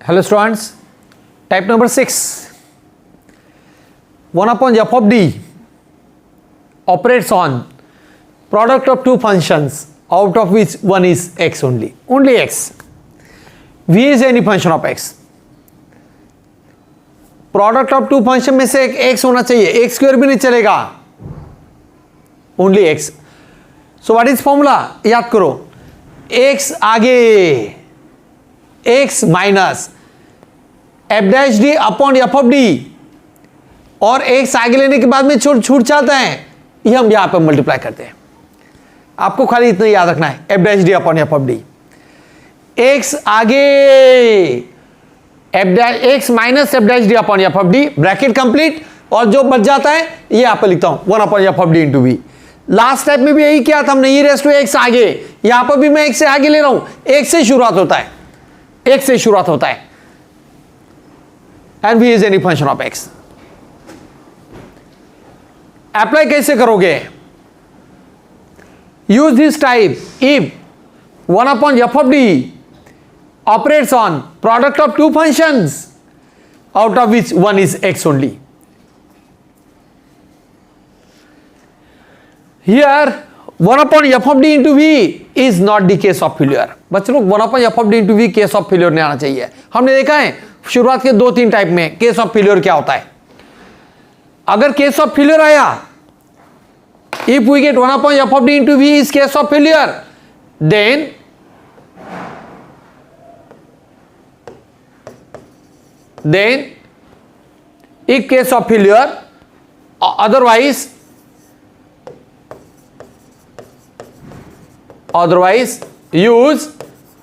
Hello students, type number 6, 1 upon f of d operates on product of two functions out of which one is x only x. V is any function of x. Product of two function में से एक x होना चाहिए, x square भी नहीं चलेगा, only x. So what is formula, याद करो, x आगे x minus F dash D upon F of D, और x आगे लेने के बाद में छूट जाता है, ये हम यहां पर मल्टीप्लाई करते हैं. आपको खाली इतना याद रखना है, F dash D upon F of D. x आगे x minus F dash D upon F of D, bracket complete, और जो बच जाता है ये यहां पर लिखता हूं 1 upon F of D into V. Last type में भी यही किया था हमने, ई रेज़ टू एक्स आगे, यहां पर भी मैं एक्स से आगे ले रहा हूं, एक्स से शुरुआत होता है, एक्स से शुरुआत होता है, and V is any function of X. Apply कैसे करोगे, use this type if 1 upon F of D operates on product of two functions out of which one is x only. Here 1 upon f of d into v is not the case of failure. बच्चों लोग 1 upon f of d into v case of failure नहीं आना चाहिए. हमने देखा है शुरुआत के 2-3 टाइप में केस ऑफ फेलियर क्या होता है. अगर केस ऑफ फेलियर आया, if we get 1 upon f of d into v is case of failure, then if case of failure, otherwise use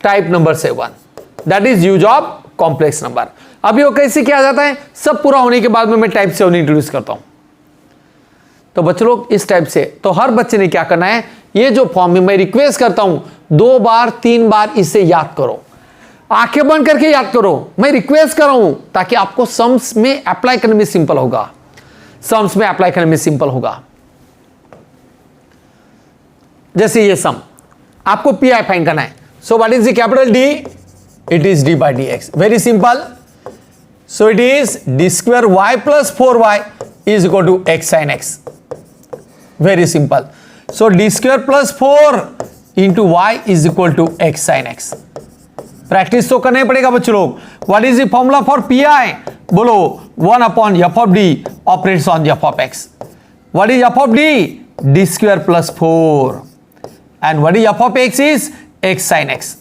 type number 7, that is use of complex number. अभी वो कैसे किया जाता है, सब पूरा होने के बाद में मैं टाइप 7 इंट्रोड्यूस करता हूं. तो बच्चों लोग इस टाइप से, तो हर बच्चे ने क्या करना है, ये जो फॉर्म में मैं रिक्वेस्ट करता हूं 2 बार 3 बार इसे याद करो, आंखें बंद करके याद करो, मैं रिक्वेस्ट कर रहा हूं, ताकि आपको सम्स में अप्लाई करने में सिंपल होगा, सम्स में अप्लाई करने में सिंपल होगा. जैसे ये सम आपको पी आई फाइंड करना है. So what is the capital D, it is D by D X, very simple. So it is D square Y plus 4y is equal to X sine X, very simple. So D square plus 4 into Y is equal to X sine X. Practice तो करना ही पड़ेगा बच्चों लोग. What is the formula for P I, बोलो 1 upon F of D operates on F of X. What is F of D, D square plus 4, and what is F of X is X sine X.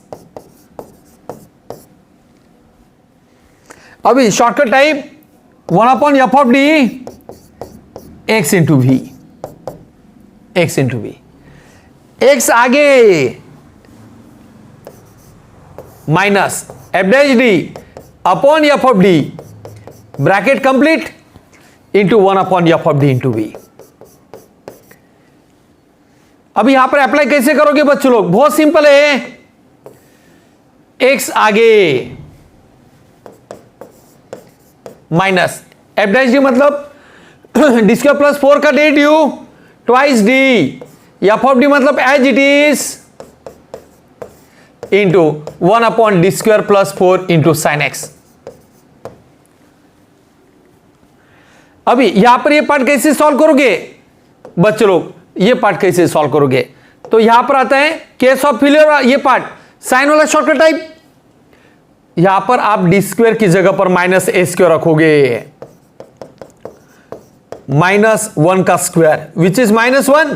अभी shortcut type 1 upon F of D X into V, X into V, X आगे minus F dash D upon F of D, bracket complete, into 1 upon F of D into V. अब यहां पर apply कैसे करोगे बच्चों लोग, बहुत simple है. एक्स आगे माइनस एफ डैश डी, मतलब डी स्क्वायर प्लस 4 का derivative twice D, F of D मतलब as it is, into 1 upon D square plus 4 into sine X. अभी यहां पर ये पार्ट कैसे सॉल्व करोगे बच्चों लोग, ये पार्ट कैसे सॉल्व करोगे, तो यहां पर आता है केस ऑफ फेलियर, ये पार्ट साइन वाला शॉर्टकट टाइप. यहां पर आप डी स्क्वायर की जगह पर माइनस ए स्क्वायर रखोगे, -1 का स्क्वायर विच इज -1,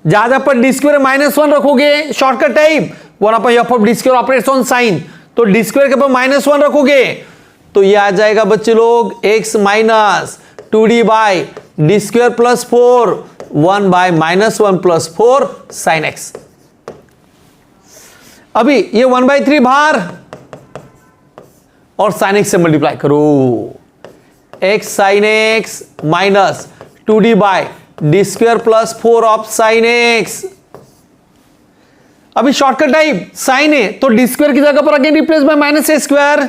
ज्यादा पर डी स्क्वायर -1 रखोगे, shortcut type 1 upon F of D square operates on sine, तो डी स्क्वायर के ऊपर -1 रखोगे, तो ये आ जाएगा बच्चे लोग x minus 2d by D square plus 4 1 by -1 plus 4 sine X. अभी ये 1/3 बाहर, और साइन एक्स से मल्टीप्लाई करो, x sine X minus 2d by D square plus 4 of sine X. अभी शॉर्टकट टाइप साइन है, तो डी स्क्वायर की जगह पर again replace by minus A square,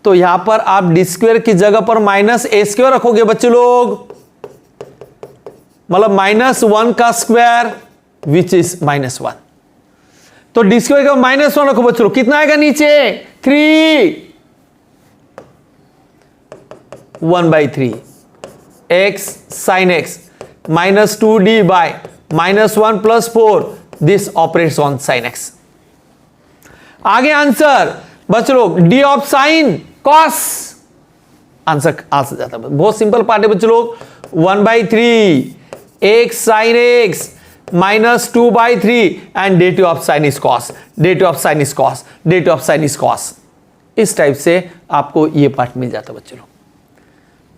तो यहां पर आप डी स्क्वायर की जगह पर माइनस ए स्क्वायर रखोगे बच्चे लोग, मतलब -1 का स्क्वायर विच इज -1. तो डी स्क्वायर का -1 रखो बच्चों, कितना आएगा नीचे 3, 1/3 x sin x minus 2d by -1 plus 4, this operates on sin x. आगे आंसर बच्चों लोग d of sine cos, answer आ जाता है। बहुत सिंपल पार्ट है बच्चों लोग, 1/3 x sin x minus 2/3 and derivative of sine is cos, derivative of sine is cos, derivative of sine is cos। इस टाइप से आपको ये पार्ट मिल जाता है बच्चों लोग।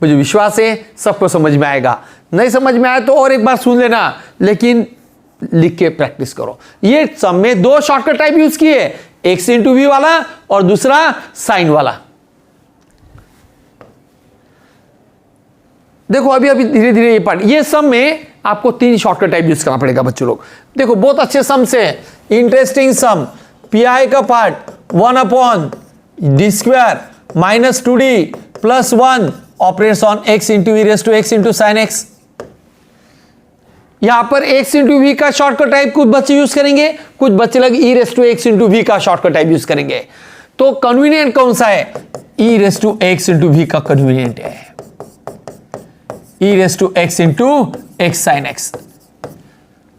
मुझे विश्वास है सबको समझ में आएगा। नहीं समझ में आया तो और एक बार सुन लेना, लेकिन लिख के प्रैक्टिस करो। ये सम में दो शॉर्टकट टाइप यूज किए, एक्स इंटू वी वाला और दूसरा साइन वाला। देखो अभी अभी धीरे धीरे ये पार्ट, ये सम में आपको तीन शॉर्टकट टाइप यूज करना पड़ेगा बच्चों लोग। देखो बहुत अच्छे सम से, इंटरेस्टिंग सम, पी आई का part 1/d² minus 2d plus 1 operates on x into E raise to x into sine X. यहां पर x इंटू वी का शॉर्टकट टाइप कुछ बच्चे यूज करेंगे, कुछ बच्चे लग E raise to x into V का शॉर्टकट टाइप यूज करेंगे। तो कन्वीनियंट कौन सा है? E raise to x into V का कन्वीनियंट है, E raise to x into X sine X.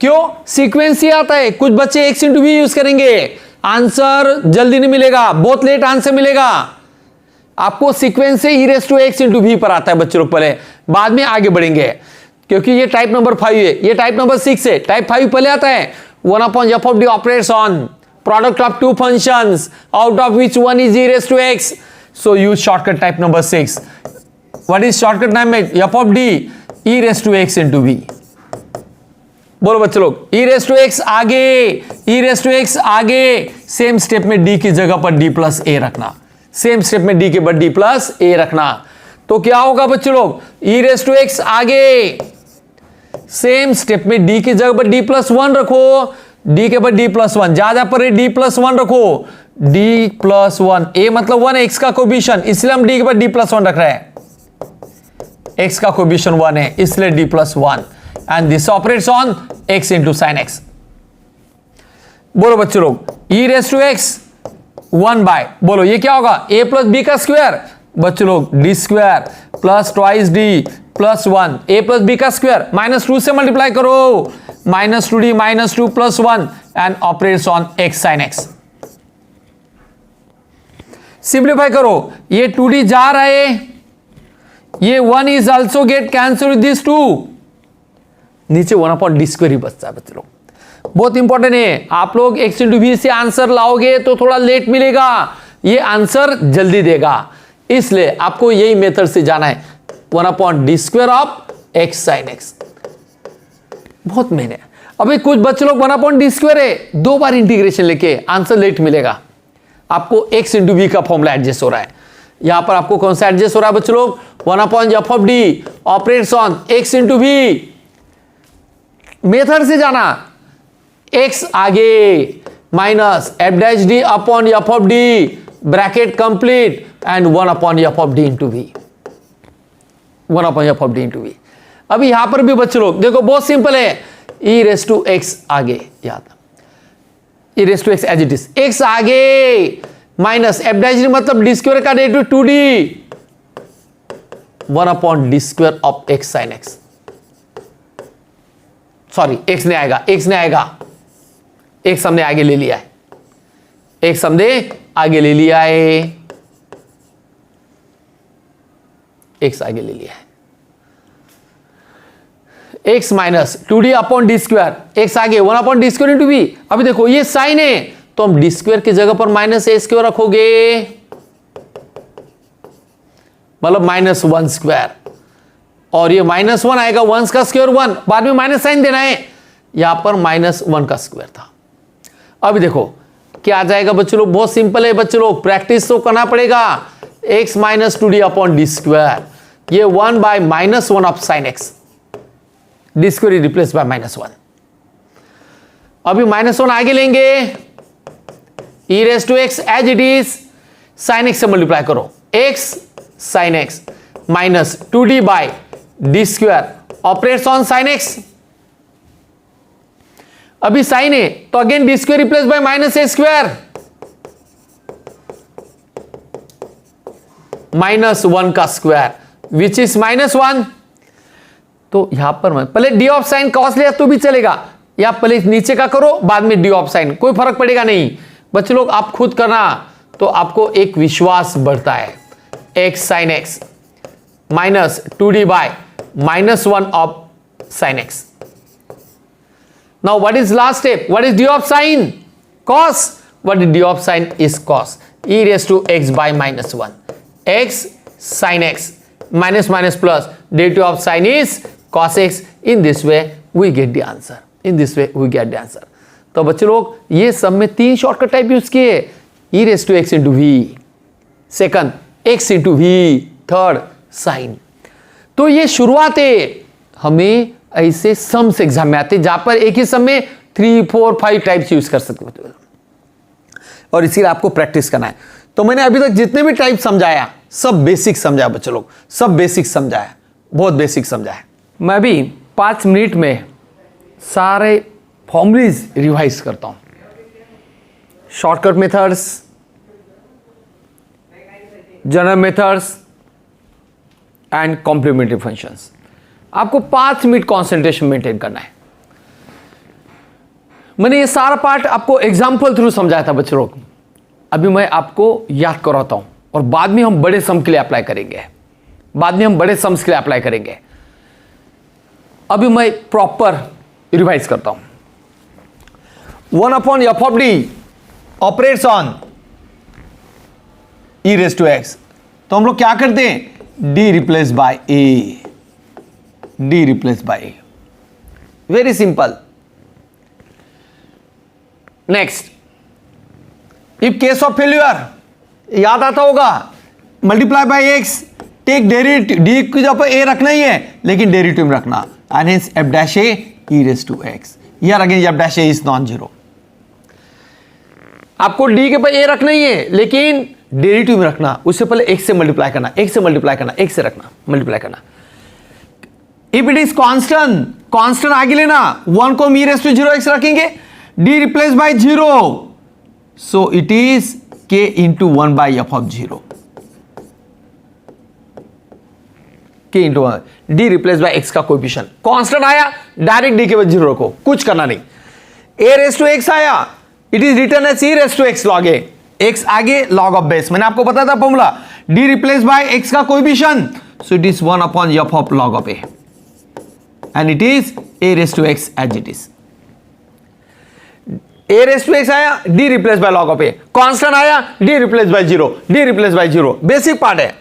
क्यों? सीक्वेंस ही आता है। कुछ बच्चे x इंटू वी यूज करेंगे, आंसर जल्दी नहीं मिलेगा, बहुत लेट आंसर मिलेगा। आपको सीक्वेंस से E raise to x into V पर आता है बच्चों लोग, पहले बाद में आगे बढ़ेंगे, क्योंकि ये टाइप नंबर 5 है, ये टाइप नंबर 6 है। टाइप 5 पहले आता है, 1/f of d operates on product of two functions out of which one is e raised to x, so use shortcut type number 6. What is shortcut number? f of d e raised to x into v. बोलो बच्चों लोग, e raised to x आगे, e raised to x आगे, same step में d की जगह पर d plus a रखना, सेम स्टेप में d के बाद d प्लस a रखना। तो क्या होगा बच्चों लोग? e raised to x आगे, सेम स्टेप में d की जगह पर d प्लस 1 रखो, d के बाद d प्लस 1, ज्यादा पर d प्लस 1 रखो, d प्लस 1, a मतलब 1 x का कोएफिशिएंट, इसलिए हम d के बाद d प्लस 1 रख रहे हैं। x का कोएफिशिएंट 1 है, इसलिए d plus 1, and this operates on x into sine x। बोलो बच्चों लोग, e raise to x 1 by, बोलो ये क्या होगा? a प्लस b का स्क्वायर, बच्चों लोग d square plus twice d plus 1, a plus b का स्क्वायर, -2 से मल्टीप्लाई करो, -2d minus 2 plus 1 and operates on x sine x। Simplify करो, ये 2d जा रहा है, ये 1 is also get cancel with this 2, नीचे 1/d² ही बचता है बच्चों लोग। बहुत इंपॉर्टेंट है, आप लोग x इंटू वी से आंसर लाओगे तो थोड़ा लेट मिलेगा, ये आंसर जल्दी देगा, इसलिए आपको यही मेथड से जाना है, 1/d² of x sine x। बहुत मेन है। अभी कुछ बच्चे लोग 1/d² है, 2 बार इंटीग्रेशन लेके आंसर लेट मिलेगा। आपको x इंटू वी का फॉर्मूला एडजस्ट हो रहा है, यहां पर आपको कौन सा एडजस्ट हो रहा है बच्चों लोग? 1/f of d operates on x into V. Method से जाना, x आगे माइनस f' d अपॉन f of d bracket complete and 1/f of d into V, 1/f of d into V. अभी यहां पर भी बच्चे लोग देखो बहुत सिंपल है, e रेस टू x आगे, याद e raise to x as it is, x आगे माइनस f' मतलब d² का derivative 2d, 1/d² of x sine x। Sorry x नहीं आएगा, x नहीं आएगा, x हमने आगे ले लिया है, x हमने आगे ले लिया है, x आगे ले लिया है, x minus 2d upon d², x आगे 1/d² इंटू वी। अभी देखो ये साइन है, तो हम d² की जगह पर -a² रखोगे, मतलब -1², और ये -1 आएगा, 1 का स्क्वायर 1, बाद में माइनस साइन देना है, यहां पर -1 का स्क्वायर था। अभी देखो क्या आ जाएगा बच्चों लोग, बहुत सिंपल है बच्चों लोग, प्रैक्टिस तो करना पड़ेगा। x minus 2d upon d², ये 1 by -1 of sine x, d² replace by -1। अभी -1 आगे लेंगे, e raise to x as it is, sine x से मल्टीप्लाई करो, x sine x minus 2d by d² operates on sine x। अभी sine है तो again d² replace bye -a², -1 का square which is -1। तो यहां पर मैं पहले डी ऑफ साइन कॉस लिया तो भी चलेगा, या पहले माइनस का करो बाद में डी ऑफ साइन, कोई फर्क पड़ेगा नहीं। बच्चे लोग आप खुद करना तो आपको एक विश्वास बढ़ता है। x sin x minus 2d by -1 of sin x। Now what is last step? What is d of sine? Cos. What is d of sine? Is cos. E raised to x by -1. X sin x minus minus plus derivative of sine is cos x. In this way we get the answer. In this way we get the answer. तो बच्चे लोग ये सब में 3 shortcut type use किए। e raised to x into v, second x into v, third sine. तो ये शुरुआत है हमें ऐसे सम्स एग्जाम में आते जहां पर एक ही सम में 3, 4, 5 टाइप्स यूज कर सकते हो, और इसीलिए आपको प्रैक्टिस करना है। तो मैंने अभी तक जितने भी टाइप समझाया सब बेसिक समझाया बच्चों लोग, सब बेसिक समझाया, बहुत बेसिक समझाया। मैं भी 5 मिनट में सारे फॉर्मूलेज रिवाइज करता हूं। Shortcut methods, general methods and complementary functions. आपको 5 मिनट कॉन्सेंट्रेशन मेंटेन करना है। मैंने ये सारा पार्ट आपको एग्जाम्पल थ्रू समझाया था बच्चों लोग, अभी मैं आपको याद कराता हूं और बाद में हम बड़े सम के लिए अप्लाई करेंगे, बाद में हम बड़े सम्स के लिए अप्लाई करेंगे। अभी मैं प्रॉपर रिवाइज करता हूं। 1/f(d) operates on e raised to x। तो हम लोग क्या करते हैं, d replace by a, d replace by a, very simple. Next, if case of failure याद आता होगा, multiply by x, take derivative, d की जगह पर a रखना ही है लेकिन डेरिवेटिव में रखना, and hence f dash a e raised to x। Here again f dash a is non zero. आपको d के पर a रखना ही है लेकिन डेरिवेटिव में रखना, उससे पहले x से मल्टीप्लाई करना, x से मल्टीप्लाई करना, x से रखना, मल्टीप्लाई करना। If it is constant, constant आगे लेना, 1 को e raised to 0x रखेंगे, d replace by 0, so it is k into 1 by f of 0, k into 1, d replace by x का कोएफिशिएंट। कांस्टेंट आया डायरेक्ट d के बाद 0 रखो, कुछ करना नहीं। a raised to x आया, it is written as e raised to x log a, x आगे log ऑफ बेस, मैंने आपको बताया था formula, d replace by x का coefficient, so it is 1 upon f of log of a, and it is a raised to x as it is। a raised to x आया, d replace bye log of a, constant आया, d replace by 0, d replace by 0, basic part है।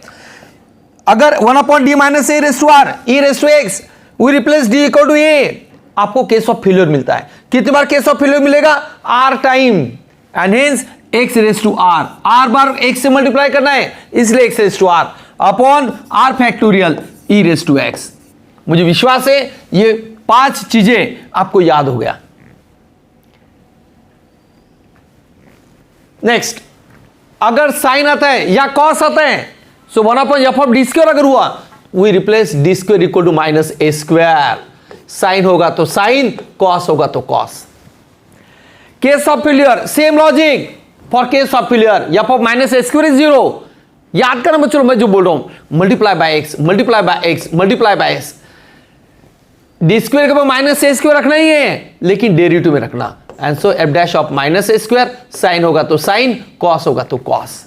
अगर 1 upon d minus a raised to r, e raised to x, we replace d equal to a, आपको case of failure मिलता है। कितनी बार case of failure मिलेगा, r time, and hence x raise to r, r बार x से मल्टीप्लाई करना है इसलिए x raise to r upon r factorial e raise to x। मुझे विश्वास है ये 5 चीजें आपको याद हो गया। नेक्स्ट, अगर साइन आता है या कॉस आता है, so 1 upon f of d square अगर हुआ, we replace d square equal to minus a square. Sine होगा तो साइन, कॉस होगा तो cos. Case of failure same logic, for case of failure f of minus a square is 0। याद करना बच्चों, मैं जो बोल रहा हूं, multiply by X, multiply by X, multiply by X, D square के ऊपर माइनस a स्क्वायर रखना ही है लेकिन डेरिवेटिव में रखना, and so f dash of minus a square, sine होगा तो साइन, कॉस होगा तो cos.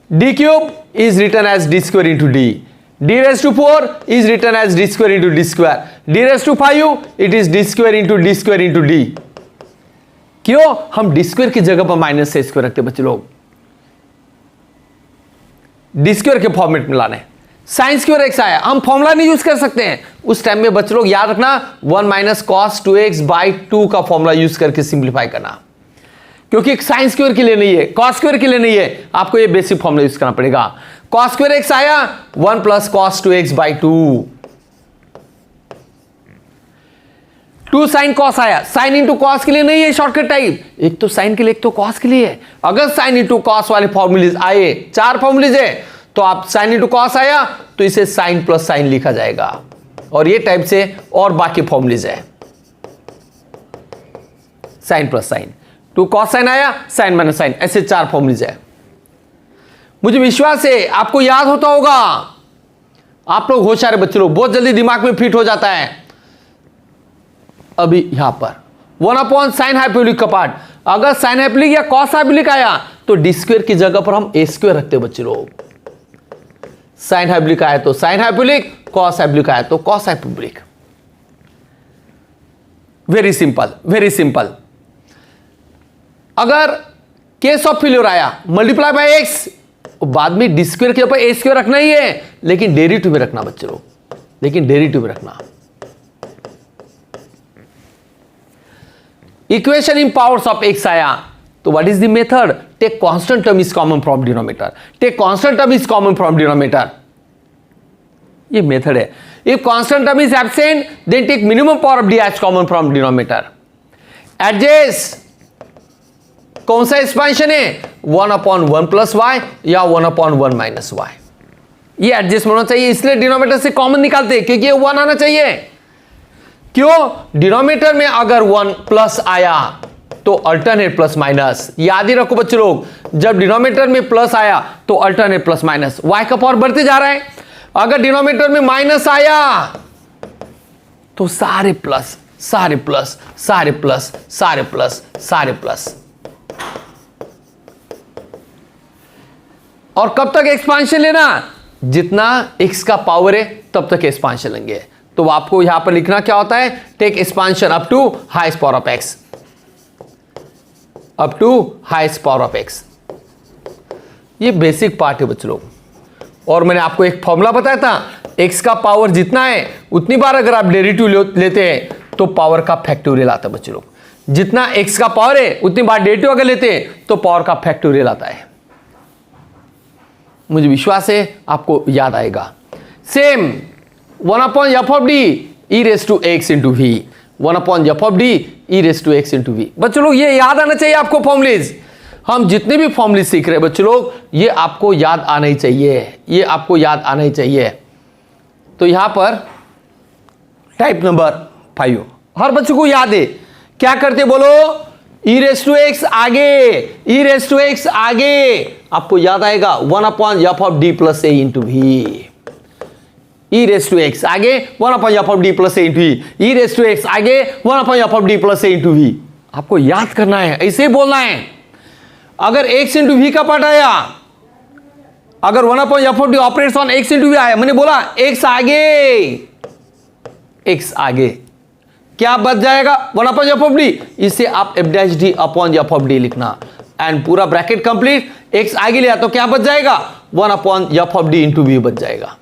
d cube is written as d square into d, d raise to 4 is written as d square into d square, d raise to 5 it is d square into d square into d। क्यों हम d square की जगह पर minus a square रखते बच्चे लोग, d square के format में लाने। साइन स्क्वायर एक्स आया, हम फॉर्मूला नहीं यूज कर सकते हैं उस टाइम में बच्चे लोग, याद रखना 1 माइनस कॉस 2x बाई 2 का फॉर्मूला यूज करके सिंप्लीफाई करना, क्योंकि साइन स्क्वायर के लिए नहीं है, कॉस स्क्वायर के लिए नहीं है, आपको ये बेसिक फॉर्मूला यूज करना पड़ेगा। कॉस स्क्वायर एक्स आया 1 plus cos 2x by 2, 2 sine cos आया, साइन इंटू कॉस के लिए नहीं है शॉर्टकट टाइप, एक तो साइन के लिए एक तो कॉस के लिए है। अगर साइन इंटू कॉस वाले फॉर्मूलेज आए, 4 फॉर्मूलेज है, तो आप साइन इंटू कॉस आया तो इसे साइन प्लस साइन लिखा जाएगा, और ये टाइप से और बाकी फॉर्मूलेज है, sine plus sine, 2 cos sine आया, साइन माइनस साइन, ऐसे 4 फॉर्मूलेज है। मुझे विश्वास है आपको याद होता होगा, आप लोग होशियार है बच्चे लोग, बहुत जल्दी दिमाग में फिट हो जाता है। अभी यहां पर 1 साइन हाइपरबोलिक का पार्ट, अगर साइन हाइपरबोलिक या कॉस हाइपरबोलिक आया तो डी स्क्वायर की जगह पर हम ए स्क्वायर रखते हैं बच्चे लोग। साइन हाइपरबोलिक आया तो साइन हाइपरबोलिक, कॉस हाइपरबोलिक आया तो cos hyperbolic. Very simple, very simple. अगर केस ऑफ फेल्योर आया मल्टीप्लाई बाय एक्स, बाद में डी स्क्वायर के ऊपर ए स्क्वायर रखना ही है, लेकिन डेरिवेटिव में रखना बच्चे लोग, लेकिन डेरिवेटिव में रखना। Equation in powers of x आया तो what is the method? Take constant term is common from denominator, take constant term is common from denominator, ये मेथड है। If constant term is absent then take minimum power of D H common from denominator. Adjust कौन सा expansion है? 1/1 plus Y या 1/1 minus Y, ये adjust होना चाहिए, इसलिए डिनोमिनेटर से कॉमन निकालते हैं क्योंकि ये 1 आना चाहिए। क्यों? डिनोमिनेटर में अगर 1 प्लस आया तो अल्टरनेट प्लस माइनस, याद ही रखो बच्चे लोग, जब डिनोमिनेटर में प्लस आया तो अल्टरनेट प्लस माइनस, वाई का पावर बढ़ते जा रहा है। अगर डिनोमिनेटर में माइनस आया तो सारे प्लस सारे प्लस सारे प्लस सारे प्लस सारे प्लस। और कब तक एक्सपांशन लेना? जितना x का पावर है तब तक एक्सपांशन लेंगे। तो आपको यहां पर लिखना क्या होता है? Take expansion up to highest power of x, up to highest power of x। ये बेसिक पार्ट है बच्चों लोग। और मैंने आपको एक फॉर्मूला बताया था, x का पावर जितना है उतनी बार अगर आप डेरिवेटिव लेते हैं तो पावर का फैक्टोरियल आता है बच्चों लोग। जितना x का पावर है उतनी बार डेरिवेटिव अगर लेते हैं तो पावर का फैक्टोरियल आता है। मुझे विश्वास है आपको याद आएगा। Same 1/f of D e raise to x into V, 1/f of D e raise to x into V. बच्चों लोग ये याद आना चाहिए आपको फॉर्मूलेज। हम जितने भी फॉर्मूलेज सीख रहे हैं बच्चों लोग, ये आपको याद आना ही चाहिए, ये आपको याद आना ही चाहिए। तो यहां पर टाइप नंबर 5 हर बच्चों को याद है, क्या करते बोलो? ई रेस टू एक्स आगे, ई रेस टू एक्स आगे, आपको याद आएगा 1/f of D plus a into V. E raise to x आगे 1/f of D plus a into V, e raise to x आगे 1/f of D plus a into V. आपको याद करना है, ऐसे ही बोलना है। अगर x इंटू वी का पार्ट आया, अगर 1/f of D operates on x into V आया, मैंने बोला x आगे, x आगे क्या बच जाएगा? 1/f ऑफ डी, इसे आप f dash D upon f of D लिखना एंड पूरा ब्रैकेट कंप्लीट। x आगे लिया तो क्या बच जाएगा? 1/f of D into we बच जाएगा।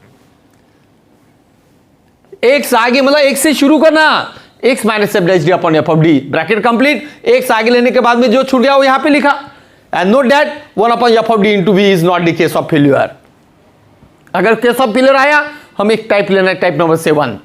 x आगे मतलब x से शुरू करना, x minus f dash D upon f of D, bracket complete. x आगे लेने के बाद में जो छूट गया वो यहां पे लिखा and note that 1/f of D into V is not the case of failure. अगर केस ऑफ फेल्यूर आया हम एक टाइप लेना है, टाइप नंबर 7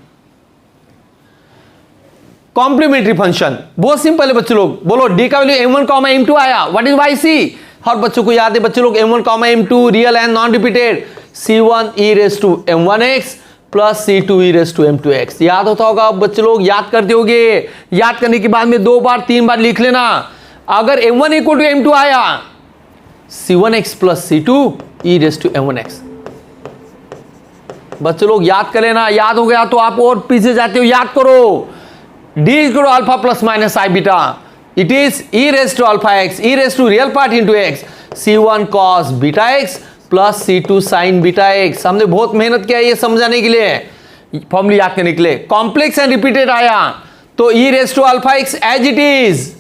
कॉम्प्लीमेंट्री फंक्शन। बहुत सिंपल है बच्चों लोग, बोलो डी का वैल्यू m1 m2 आया, व्हाट इज वाई सी? हर बच्चों को याद है बच्चों लोग, m1 m2 real and non repeated, c1 e raise to m1x plus c2 e raise to m2x। याद होता होगा अब बच्चों लोग, याद करते होगे। याद करने के बाद में 2 बार 3 बार लिख लेना। अगर m1 इक्वल टू m2 आया, c1x plus c2 e raise to m1x। बच्चों लोग याद कर लेना, याद हो गया तो आप और पीछे जाते हो, याद करो। d equal to alpha plus minus i beta, it is e raise to alpha x, e raise to real part into x, c1 cos beta x plus c2 sine beta x। हमने बहुत मेहनत किया ये समझाने के लिए, formula याद करने के लिए। कॉम्प्लेक्स एंड रिपीटेड आया तो e raise to alpha x as it is,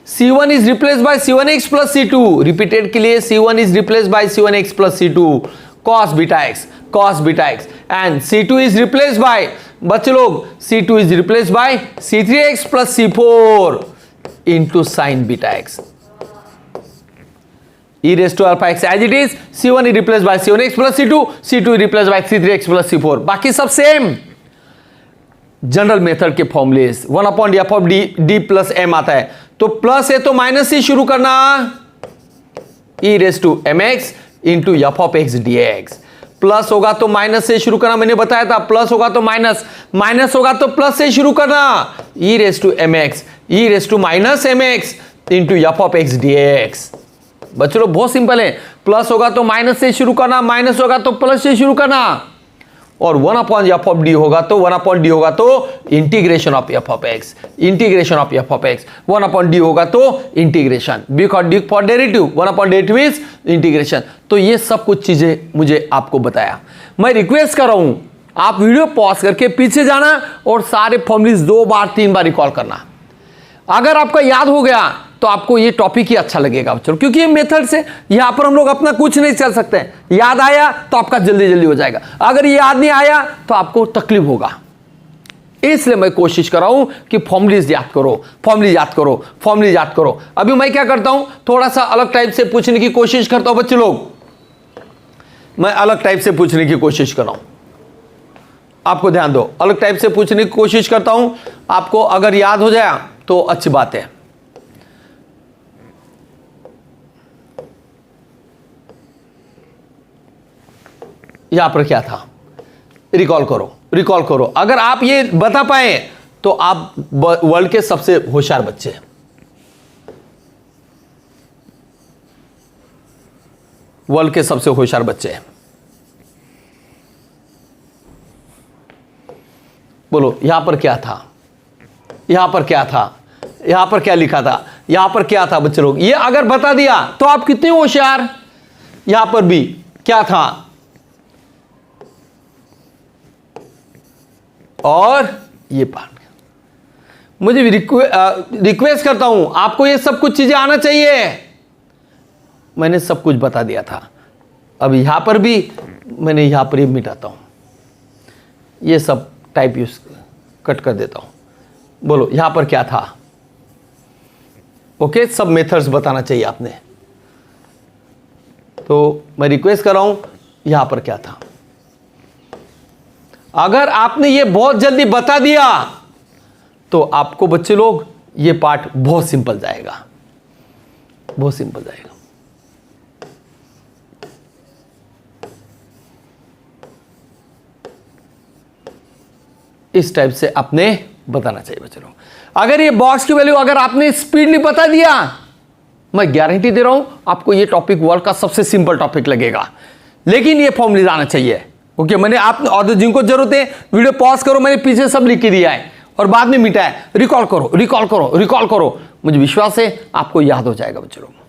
c1 is replace by c1x plus c2, repeated के लिए c1 is replace by c1x plus c2 cos beta x, cos beta x and c2 is replace by, बच्चे लोग c2 is replace by c3x plus c4 into sine beta x। e raise to alpha x as it is, c1 is replace by c1x plus c2, c2 is replace by c3x plus c4, बाकी सब same. General method के formulas 1/f of D plus m आता है तो plus है तो minus से शुरू करना, e raise to mx into f of x dx। Plus होगा तो माइनस से शुरू करना, मैंने बताया था प्लस होगा तो माइनस, माइनस होगा तो प्लस से शुरू करना, e raise to mx, e raise to minus mx into f of x dx। बच्चों लोग बहुत सिंपल है, प्लस होगा तो माइनस से शुरू करना, माइनस होगा तो प्लस से शुरू करना। और 1/f(d) होगा तो 1/d होगा तो integration of f of x, integration of f of x, 1/d होगा तो integration, b for derivative, derivative is integration. तो ये सब कुछ चीजें मुझे आपको बताया। मैं रिक्वेस्ट कर रहा हूं आप वीडियो पॉज करके पीछे जाना और सारे फॉर्मूलेज 2 बार 3 बार रिकॉल करना। अगर आपका याद हो गया तो आपको ये टॉपिक ही अच्छा लगेगा बच्चों, क्योंकि ये मेथड से यहां पर हम लोग अपना कुछ नहीं चल सकते हैं। याद आया तो आपका जल्दी जल्दी हो जाएगा, अगर ये याद नहीं आया तो आपको तकलीफ होगा। इसलिए मैं कोशिश कर रहा हूं कि फॉर्मूलेज याद करो, फॉर्मूलेज याद करो, फॉर्मूलेज याद करो। अभी मैं क्या करता हूं, थोड़ा सा अलग टाइप से पूछने की कोशिश करता हूं बच्चे लोग, मैं अलग टाइप से पूछने की कोशिश कर रहा हूं। आपको ध्यान दो, अलग टाइप से पूछने की कोशिश करता हूं, आपको अगर याद हो जाए तो अच्छी बात है। यहां पर क्या था, रिकॉल करो, रिकॉल करो। अगर आप ये बता पाए तो आप वर्ल्ड के सबसे होशियार बच्चे हैं। वर्ल्ड के सबसे होशियार बच्चे हैं। बोलो यहां पर क्या था, यहां पर क्या था, यहां पर क्या लिखा था, यहां पर क्या था बच्चे लोग। ये अगर बता दिया तो आप कितने होशियार। यहां पर भी क्या था और ये पार्ट। मुझे भी रिक्वेस्ट करता हूं आपको ये सब कुछ चीजें आना चाहिए। मैंने सब कुछ बता दिया था। अब यहां पर भी मैंने यहां पर ही मिटाता हूं, ये सब टाइप यूज कट कर देता हूं। बोलो यहां पर क्या था। ओके, सब मेथड्स बताना चाहिए आपने। तो मैं रिक्वेस्ट कर रहा हूं यहां पर क्या था। अगर आपने ये बहुत जल्दी बता दिया तो आपको बच्चे लोग ये पार्ट बहुत सिंपल जाएगा, बहुत सिंपल जाएगा। इस टाइप से आपने बताना चाहिए बच्चे लोग। अगर ये बॉक्स की वैल्यू अगर आपने स्पीडली बता दिया, मैं गारंटी दे रहा हूं आपको ये टॉपिक वर्ल्ड का सबसे सिंपल टॉपिक लगेगा। लेकिन ये फॉर्मूलेज आना चाहिए। ओके, मैंने आप और जिनको जरूरत है वीडियो पॉज करो, मैंने पीछे सब लिख के दिया है और बाद में मिटा है। रिकॉल करो, रिकॉल करो, रिकॉल करो। मुझे विश्वास है आपको याद हो जाएगा बच्चों।